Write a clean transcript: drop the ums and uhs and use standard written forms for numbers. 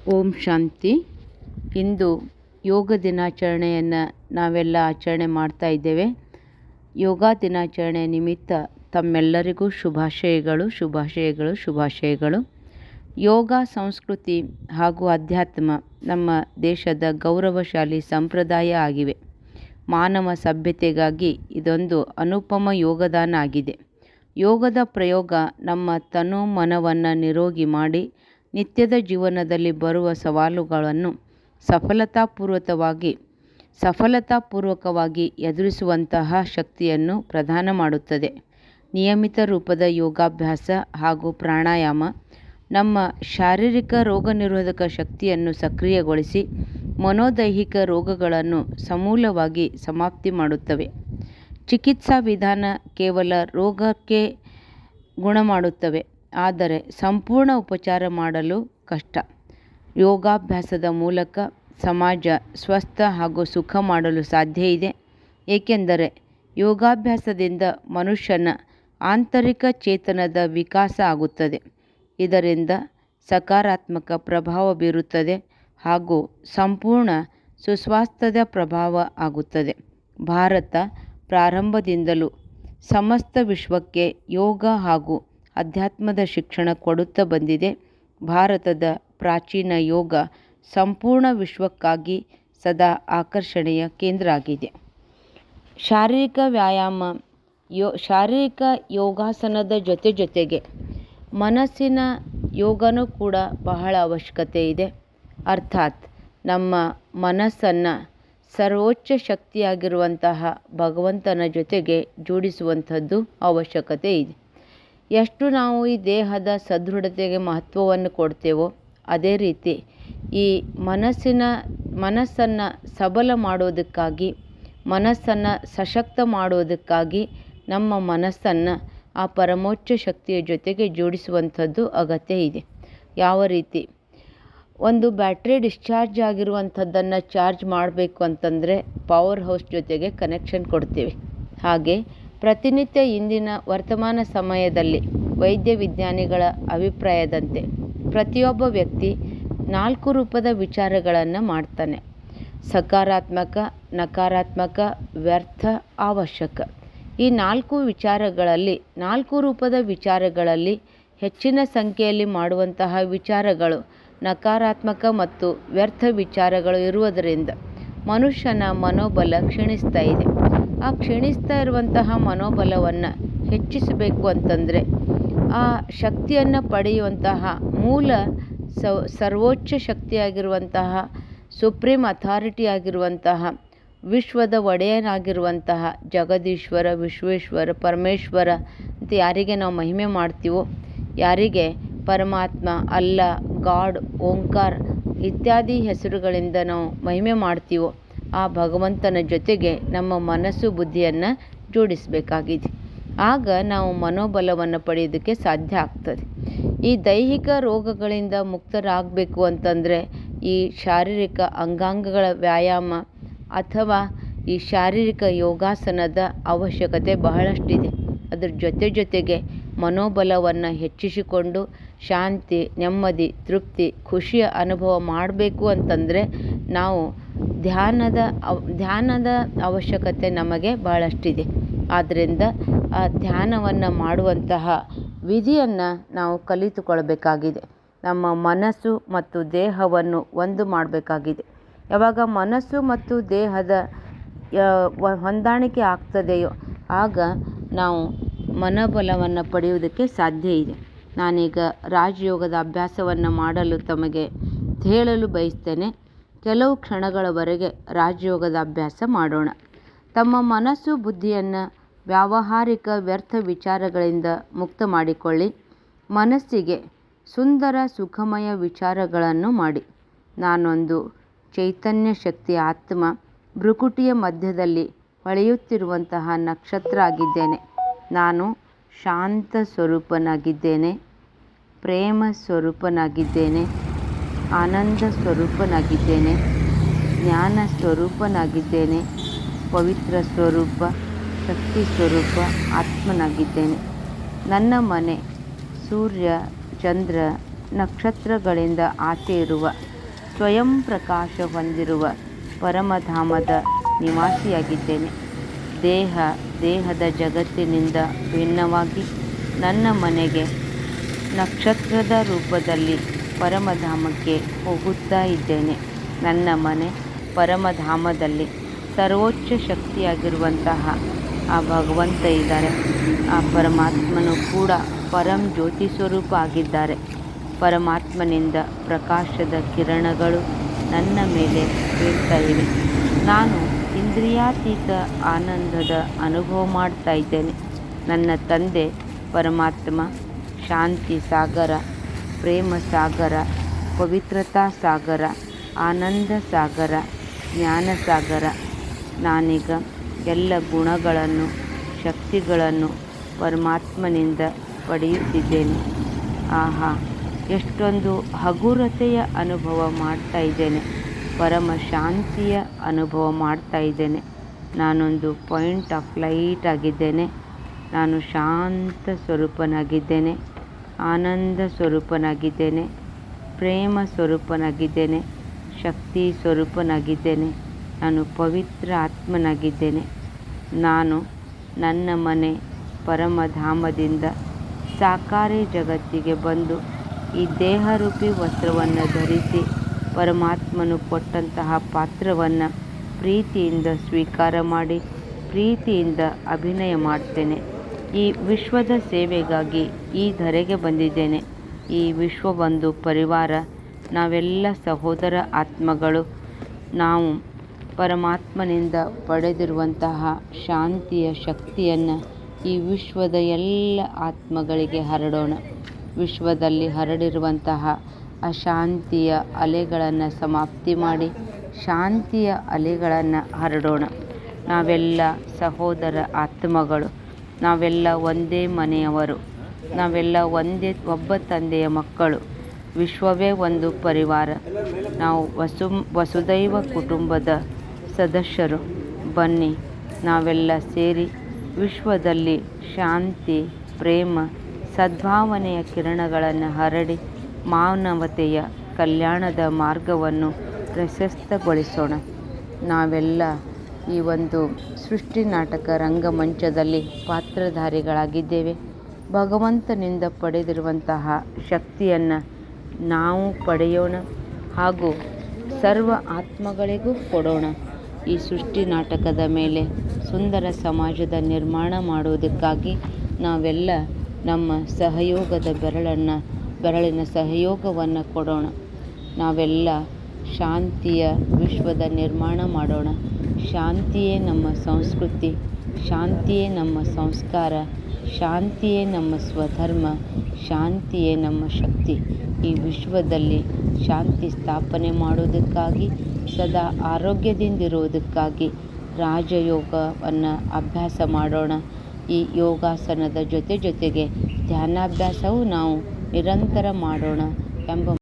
ಓಂ ಶಾಂತಿ. ಇಂದು ಯೋಗ ದಿನಾಚರಣೆಯನ್ನು ನಾವೆಲ್ಲ ಆಚರಣೆ ಮಾಡ್ತಾ ಇದ್ದೇವೆ. ಯೋಗ ದಿನಾಚರಣೆ ನಿಮಿತ್ತ ತಮ್ಮೆಲ್ಲರಿಗೂ ಶುಭಾಶಯಗಳು. ಯೋಗ ಸಂಸ್ಕೃತಿ ಹಾಗೂ ಅಧ್ಯಾತ್ಮ ನಮ್ಮ ದೇಶದ ಗೌರವಶಾಲಿ ಸಂಪ್ರದಾಯ ಆಗಿವೆ. ಮಾನವ ಸಭ್ಯತೆಗಾಗಿ ಇದೊಂದು ಅನುಪಮ ಯೋಗದಾನ ಆಗಿದೆ. ಯೋಗದ ಪ್ರಯೋಗ ನಮ್ಮ ತನು ಮನವನ್ನು ನಿರೋಗಿ ಮಾಡಿ ನಿತ್ಯದ ಜೀವನದಲ್ಲಿ ಬರುವ ಸವಾಲುಗಳನ್ನು ಸಫಲತಾಪೂರ್ವಕವಾಗಿ ಎದುರಿಸುವಂತಹ ಶಕ್ತಿಯನ್ನು ಪ್ರದಾನ ಮಾಡುತ್ತದೆ. ನಿಯಮಿತ ರೂಪದ ಯೋಗಾಭ್ಯಾಸ ಹಾಗೂ ಪ್ರಾಣಾಯಾಮ ನಮ್ಮ ಶಾರೀರಿಕ ರೋಗನಿರೋಧಕ ಶಕ್ತಿಯನ್ನು ಸಕ್ರಿಯಗೊಳಿಸಿ ಮನೋದೈಹಿಕ ರೋಗಗಳನ್ನು ಸಮೂಲವಾಗಿ ಸಮಾಪ್ತಿ ಮಾಡುತ್ತವೆ. ಚಿಕಿತ್ಸಾ ವಿಧಾನ ಕೇವಲ ರೋಗಕ್ಕೆ ಗುಣ ಮಾಡುತ್ತವೆ, ಆದರೆ ಸಂಪೂರ್ಣ ಉಪಚಾರ ಮಾಡಲು ಕಷ್ಟ. ಯೋಗಾಭ್ಯಾಸದ ಮೂಲಕ ಸಮಾಜ ಸ್ವಸ್ಥ ಹಾಗೂ ಸುಖ ಮಾಡಲು ಸಾಧ್ಯ ಇದೆ. ಏಕೆಂದರೆ ಯೋಗಾಭ್ಯಾಸದಿಂದ ಮನುಷ್ಯನ ಆಂತರಿಕ ಚೇತನದ ವಿಕಾಸ ಆಗುತ್ತದೆ. ಇದರಿಂದ ಸಕಾರಾತ್ಮಕ ಪ್ರಭಾವ ಬೀರುತ್ತದೆ ಹಾಗೂ ಸಂಪೂರ್ಣ ಸುಸ್ವಾಸ್ಥ್ಯದ ಪ್ರಭಾವ ಆಗುತ್ತದೆ. ಭಾರತ ಪ್ರಾರಂಭದಿಂದಲೂ ಸಮಸ್ತ ವಿಶ್ವಕ್ಕೆ ಯೋಗ ಹಾಗೂ ಅಧ್ಯಾತ್ಮದ ಶಿಕ್ಷಣ ಕೊಡುತ್ತಾ ಬಂದಿದೆ. ಭಾರತದ ಪ್ರಾಚೀನ ಯೋಗ ಸಂಪೂರ್ಣ ವಿಶ್ವಕ್ಕಾಗಿ ಸದಾ ಆಕರ್ಷಣೆಯ ಕೇಂದ್ರ ಆಗಿದೆ. ಶಾರೀರಿಕ ವ್ಯಾಯಾಮ ಶಾರೀರಿಕ ಯೋಗಾಸನದ ಜೊತೆಗೆ ಮನಸ್ಸಿನ ಯೋಗನೂ ಕೂಡ ಬಹಳ ಅವಶ್ಯಕತೆ ಇದೆ. ಅರ್ಥಾತ್ ನಮ್ಮ ಮನಸ್ಸನ್ನು ಸರ್ವೋಚ್ಚ ಶಕ್ತಿಯಾಗಿರುವಂತಹ ಭಗವಂತನ ಜೊತೆಗೆ ಜೋಡಿಸುವಂಥದ್ದು ಅವಶ್ಯಕತೆ ಇದೆ. ಎಷ್ಟು ನಾವು ಈ ದೇಹದ ಸದೃಢತೆಗೆ ಮಹತ್ವವನ್ನು ಕೊಡ್ತೇವೋ ಅದೇ ರೀತಿ ಈ ಮನಸ್ಸನ್ನು ಸಬಲ ಮಾಡೋದಕ್ಕಾಗಿ, ಮನಸ್ಸನ್ನು ಸಶಕ್ತ ಮಾಡೋದಕ್ಕಾಗಿ ನಮ್ಮ ಮನಸ್ಸನ್ನು ಆ ಪರಮೋಚ್ಚ ಶಕ್ತಿಯ ಜೊತೆಗೆ ಜೋಡಿಸುವಂಥದ್ದು ಅಗತ್ಯ ಇದೆ. ಯಾವ ರೀತಿ ಒಂದು ಬ್ಯಾಟ್ರಿ ಡಿಸ್ಚಾರ್ಜ್ ಆಗಿರುವಂಥದ್ದನ್ನು ಚಾರ್ಜ್ ಮಾಡಬೇಕು ಅಂತಂದರೆ ಪವರ್ ಹೌಸ್ ಜೊತೆಗೆ ಕನೆಕ್ಷನ್ ಕೊಡ್ತೀವಿ. ಹಾಗೆ ಪ್ರತಿನಿತ್ಯ ಇಂದಿನ ವರ್ತಮಾನ ಸಮಯದಲ್ಲಿ ವೈದ್ಯ ವಿಜ್ಞಾನಿಗಳ ಅಭಿಪ್ರಾಯದಂತೆ ಪ್ರತಿಯೊಬ್ಬ ವ್ಯಕ್ತಿ 4 ರೂಪದ ವಿಚಾರಗಳನ್ನು ಮಾಡ್ತಾನೆ. ಸಕಾರಾತ್ಮಕ, ನಕಾರಾತ್ಮಕ, ವ್ಯರ್ಥ, ಅವಶ್ಯಕ. ಈ 4 ರೂಪದ ವಿಚಾರಗಳಲ್ಲಿ ಹೆಚ್ಚಿನ ಸಂಖ್ಯೆಯಲ್ಲಿ ಮಾಡುವಂತಹ ವಿಚಾರಗಳು ನಕಾರಾತ್ಮಕ ಮತ್ತು ವ್ಯರ್ಥ ವಿಚಾರಗಳು ಇರುವುದರಿಂದ ಮನುಷ್ಯನ ಮನೋಬಲ ಕ್ಷೀಣಿಸ್ತಾ ಇದೆ. ಆ ಕ್ಷೀಣಿಸ್ತಾ ಇರುವಂತಹ ಮನೋಬಲವನ್ನು ಹೆಚ್ಚಿಸಬೇಕು ಅಂತಂದರೆ ಆ ಶಕ್ತಿಯನ್ನು ಪಡೆಯುವಂತಹ ಮೂಲ ಸರ್ವೋಚ್ಚ ಶಕ್ತಿಯಾಗಿರುವಂತಹ ಸುಪ್ರೀಂ ಅಥಾರಿಟಿ ಆಗಿರುವಂತಹ ವಿಶ್ವದ ಒಡೆಯನಾಗಿರುವಂತಹ ಜಗದೀಶ್ವರ, ವಿಶ್ವೇಶ್ವರ, ಪರಮೇಶ್ವರ ಅಂತ ಯಾರಿಗೆ ನಾವು ಮಹಿಮೆ ಮಾಡ್ತೀವೋ, ಯಾರಿಗೆ ಪರಮಾತ್ಮ, ಅಲ್ಲ, ಗಾಡ್, ಓಂಕಾರ ಇತ್ಯಾದಿ ಹೆಸರುಗಳಿಂದ ನಾವು ಮಹಿಮೆ ಮಾಡ್ತೀವೋ ಆ ಭಗವಂತನ ಜೊತೆಗೆ ನಮ್ಮ ಮನಸ್ಸು ಬುದ್ಧಿಯನ್ನು ಜೋಡಿಸಬೇಕಾಗಿದೆ. ಆಗ ನಾವು ಮನೋಬಲವನ್ನು ಪಡೆಯೋದಕ್ಕೆ ಸಾಧ್ಯ ಆಗ್ತದೆ. ಈ ದೈಹಿಕ ರೋಗಗಳಿಂದ ಮುಕ್ತರಾಗಬೇಕು ಅಂತಂದರೆ ಈ ಶಾರೀರಿಕ ಅಂಗಾಂಗಗಳ ವ್ಯಾಯಾಮ ಅಥವಾ ಈ ಶಾರೀರಿಕ ಯೋಗಾಸನದ ಅವಶ್ಯಕತೆ ಬಹಳಷ್ಟಿದೆ. ಅದರ ಜೊತೆಗೆ ಮನೋಬಲವನ್ನು ಹೆಚ್ಚಿಸಿಕೊಂಡು ಶಾಂತಿ, ನೆಮ್ಮದಿ, ತೃಪ್ತಿ, ಖುಷಿಯ ಅನುಭವ ಮಾಡಬೇಕು ಅಂತಂದರೆ ನಾವು ಧ್ಯಾನದ ಅವಶ್ಯಕತೆ ನಮಗೆ ಬಹಳಷ್ಟಿದೆ. ಆದ್ದರಿಂದ ಆ ಧ್ಯಾನವನ್ನು ಮಾಡುವಂತಹ ವಿಧಿಯನ್ನು ನಾವು ಕಲಿತುಕೊಳ್ಬೇಕಾಗಿದೆ. ನಮ್ಮ ಮನಸ್ಸು ಮತ್ತು ದೇಹವನ್ನು ಒಂದು ಮಾಡಬೇಕಾಗಿದೆ. ಯಾವಾಗ ಮನಸ್ಸು ಮತ್ತು ದೇಹದ ಹೊಂದಾಣಿಕೆ ಆಗ್ತದೆಯೋ ಆಗ ನಾವು ಮನೋಬಲವನ್ನು ಪಡೆಯುವುದಕ್ಕೆ ಸಾಧ್ಯ ಇದೆ. ನಾನೀಗ ರಾಜಯೋಗದ ಅಭ್ಯಾಸವನ್ನು ಮಾಡಲು ತಮಗೆ ಹೇಳಲು ಬಯಸ್ತೇನೆ. ಕೆಲವು ಕ್ಷಣಗಳವರೆಗೆ ರಾಜಯೋಗದ ಅಭ್ಯಾಸ ಮಾಡೋಣ. ತಮ್ಮ ಮನಸ್ಸು ಬುದ್ಧಿಯನ್ನು ವ್ಯಾವಹಾರಿಕ ವ್ಯರ್ಥ ವಿಚಾರಗಳಿಂದ ಮುಕ್ತ ಮಾಡಿಕೊಳ್ಳಿ. ಮನಸ್ಸಿಗೆ ಸುಂದರ ಸುಖಮಯ ವಿಚಾರಗಳನ್ನು ಮಾಡಿ. ನಾನೊಂದು ಚೈತನ್ಯ ಶಕ್ತಿ ಆತ್ಮ, ಭ್ರುಕುಟಿಯ ಮಧ್ಯದಲ್ಲಿ ಹೊಳೆಯುತ್ತಿರುವಂತಹ ನಕ್ಷತ್ರ ಆಗಿದ್ದೇನೆ. ನಾನು ಶಾಂತ ಸ್ವರೂಪನಾಗಿದ್ದೇನೆ, ಪ್ರೇಮ ಸ್ವರೂಪನಾಗಿದ್ದೇನೆ, ಆನಂದ ಸ್ವರೂಪನಾಗಿದ್ದೇನೆ, ಜ್ಞಾನ ಸ್ವರೂಪನಾಗಿದ್ದೇನೆ, ಪವಿತ್ರ ಸ್ವರೂಪ, ಶಕ್ತಿ ಸ್ವರೂಪ ಆತ್ಮನಾಗಿದ್ದೇನೆ. ನನ್ನ ಮನೆ ಸೂರ್ಯ, ಚಂದ್ರ, ನಕ್ಷತ್ರಗಳಿಂದ ಆಚೆ ಇರುವ ಸ್ವಯಂ ಪ್ರಕಾಶ ಹೊಂದಿರುವ ಪರಮಧಾಮದ ನಿವಾಸಿಯಾಗಿದ್ದೇನೆ. ದೇಹದ ಜಗತ್ತಿನಿಂದ ಭಿನ್ನವಾಗಿ ನನ್ನ ಮನೆಗೆ ನಕ್ಷತ್ರದ ರೂಪದಲ್ಲಿ ಪರಮಧಾಮಕ್ಕೆ ಹೋಗುತ್ತಾ ಇದ್ದೇನೆ. ನನ್ನ ಮನೆ ಪರಮಧಾಮದಲ್ಲಿ ಸರ್ವೋಚ್ಚ ಶಕ್ತಿಯಾಗಿರುವಂತಹ ಆ ಭಗವಂತ ಇದ್ದಾರೆ. ಆ ಪರಮಾತ್ಮನು ಕೂಡ ಪರಂ ಜ್ಯೋತಿ ಸ್ವರೂಪ ಆಗಿದ್ದಾರೆ. ಪರಮಾತ್ಮನಿಂದ ಪ್ರಕಾಶದ ಕಿರಣಗಳು ನನ್ನ ಮೇಲೆ ಬೀಳ್ತಾ ಇವೆ. ನಾನು ಇಂದ್ರಿಯಾತೀತ ಆನಂದದ ಅನುಭವ ಮಾಡ್ತಾ ಇದ್ದೇನೆ. ನನ್ನ ತಂದೆ ಪರಮಾತ್ಮ ಶಾಂತಿ ಸಾಗರ, ಪ್ರೇಮ ಸಾಗರ, ಪವಿತ್ರತಾ ಸಾಗರ, ಆನಂದ ಸಾಗರ, ಜ್ಞಾನ ಸಾಗರ. ನಾನೀಗ ಎಲ್ಲ ಗುಣಗಳನ್ನು, ಶಕ್ತಿಗಳನ್ನು ಪರಮಾತ್ಮನಿಂದ ಪಡೆಯುತ್ತಿದ್ದೇನೆ. ಆಹಾ, ಎಷ್ಟೊಂದು ಹಗುರತೆಯ ಅನುಭವ ಮಾಡ್ತಾ ಇದ್ದೇನೆ. ಪರಮ ಶಾಂತಿಯ ಅನುಭವ ಮಾಡ್ತಾ ಇದ್ದೇನೆ. ನಾನೊಂದು ಪಾಯಿಂಟ್ ಆಫ್ ಲೈಟ್ ಆಗಿದ್ದೇನೆ. ನಾನು ಶಾಂತ ಸ್ವರೂಪನಾಗಿದ್ದೇನೆ, ಆನಂದ ಸ್ವರೂಪನಾಗಿದ್ದೇನೆ, ಪ್ರೇಮ ಸ್ವರೂಪನಾಗಿದ್ದೇನೆ, ಶಕ್ತಿ ಸ್ವರೂಪನಾಗಿದ್ದೇನೆ. ನಾನು ಪವಿತ್ರ ಆತ್ಮನಾಗಿದ್ದೇನೆ. ನಾನು ನನ್ನ ಮನೆ ಪರಮಧಾಮದಿಂದ ಸಾಕಾರಿ ಜಗತ್ತಿಗೆ ಬಂದು ಈ ದೇಹರೂಪಿ ವಸ್ತ್ರವನ್ನು ಧರಿಸಿ ಪರಮಾತ್ಮನು ಕೊಟ್ಟಂತಹ ಪಾತ್ರವನ್ನು ಪ್ರೀತಿಯಿಂದ ಸ್ವೀಕಾರ ಮಾಡಿ ಪ್ರೀತಿಯಿಂದ ಅಭಿನಯ ಮಾಡ್ತೇನೆ. ಈ ವಿಶ್ವದ ಸೇವೆಗಾಗಿ ಈ ಧರೆಗೆ ಬಂದಿದ್ದೇನೆ. ಈ ವಿಶ್ವವೊಂದು ಪರಿವಾರ. ನಾವೆಲ್ಲ ಸಹೋದರ ಆತ್ಮಗಳು. ನಾವು ಪರಮಾತ್ಮನಿಂದ ಪಡೆದಿರುವಂತಹ ಶಾಂತಿಯ ಶಕ್ತಿಯನ್ನು ಈ ವಿಶ್ವದ ಎಲ್ಲ ಆತ್ಮಗಳಿಗೆ ಹರಡೋಣ. ವಿಶ್ವದಲ್ಲಿ ಹರಡಿರುವಂತಹ ಅಶಾಂತಿಯ ಅಲೆಗಳನ್ನು ಸಮಾಪ್ತಿ ಮಾಡಿ ಶಾಂತಿಯ ಅಲೆಗಳನ್ನು ಹರಡೋಣ. ನಾವೆಲ್ಲ ಸಹೋದರ ಆತ್ಮಗಳು. ನಾವೆಲ್ಲ ಒಂದೇ ಮನೆಯವರು. ನಾವೆಲ್ಲ ಒಬ್ಬ ತಂದೆಯ ಮಕ್ಕಳು. ವಿಶ್ವವೇ ಒಂದು ಪರಿವಾರ. ನಾವು ವಸುದೈವ ಕುಟುಂಬದ ಸದಸ್ಯರು. ಬನ್ನಿ, ನಾವೆಲ್ಲ ಸೇರಿ ವಿಶ್ವದಲ್ಲಿ ಶಾಂತಿ, ಪ್ರೇಮ, ಸದ್ಭಾವನೆಯ ಕಿರಣಗಳನ್ನು ಹರಡಿ ಮಾನವತೆಯ ಕಲ್ಯಾಣದ ಮಾರ್ಗವನ್ನು ಪ್ರಶಸ್ತಗೊಳಿಸೋಣ. ನಾವೆಲ್ಲ ಈ ಒಂದು ಸೃಷ್ಟಿ ನಾಟಕ ರಂಗಮಂಚದಲ್ಲಿ ಪಾತ್ರಧಾರಿಗಳಾಗಿದ್ದೇವೆ. ಭಗವಂತನಿಂದ ಪಡೆದಿರುವಂತಹ ಶಕ್ತಿಯನ್ನು ನಾವು ಪಡೆಯೋಣ ಹಾಗೂ ಸರ್ವ ಆತ್ಮಗಳಿಗೂ ಕೊಡೋಣ. ಈ ಸೃಷ್ಟಿ ನಾಟಕದ ಮೇಲೆ ಸುಂದರ ಸಮಾಜದ ನಿರ್ಮಾಣ ಮಾಡುವುದಕ್ಕಾಗಿ ನಾವೆಲ್ಲ ನಮ್ಮ ಸಹಯೋಗದ ಬೆರಳಿನ ಸಹಯೋಗವನ್ನು ಕೊಡೋಣ. ನಾವೆಲ್ಲ ಶಾಂತಿಯ ವಿಶ್ವದ ನಿರ್ಮಾಣ ಮಾಡೋಣ. ಶಾಂತಿಯೇ ನಮ್ಮ ಸಂಸ್ಕೃತಿ, ಶಾಂತಿಯೇ ನಮ್ಮ ಸಂಸ್ಕಾರ, ಶಾಂತಿಯೇ ನಮ್ಮ ಸ್ವಧರ್ಮ, ಶಾಂತಿಯೇ ನಮ್ಮ ಶಕ್ತಿ. ಈ ವಿಶ್ವದಲ್ಲಿ ಶಾಂತಿ ಸ್ಥಾಪನೆ ಮಾಡುವುದಕ್ಕಾಗಿ, ಸದಾ ಆರೋಗ್ಯದಿಂದಿರುವುದಕ್ಕಾಗಿ ರಾಜಯೋಗವನ್ನು ಅಭ್ಯಾಸ ಮಾಡೋಣ. ಈ ಯೋಗಾಸನದ ಜೊತೆಗೆ ಧ್ಯಾನಾಭ್ಯಾಸವೂ ನಾವು ನಿರಂತರ ಮಾಡೋಣ ಎಂಬ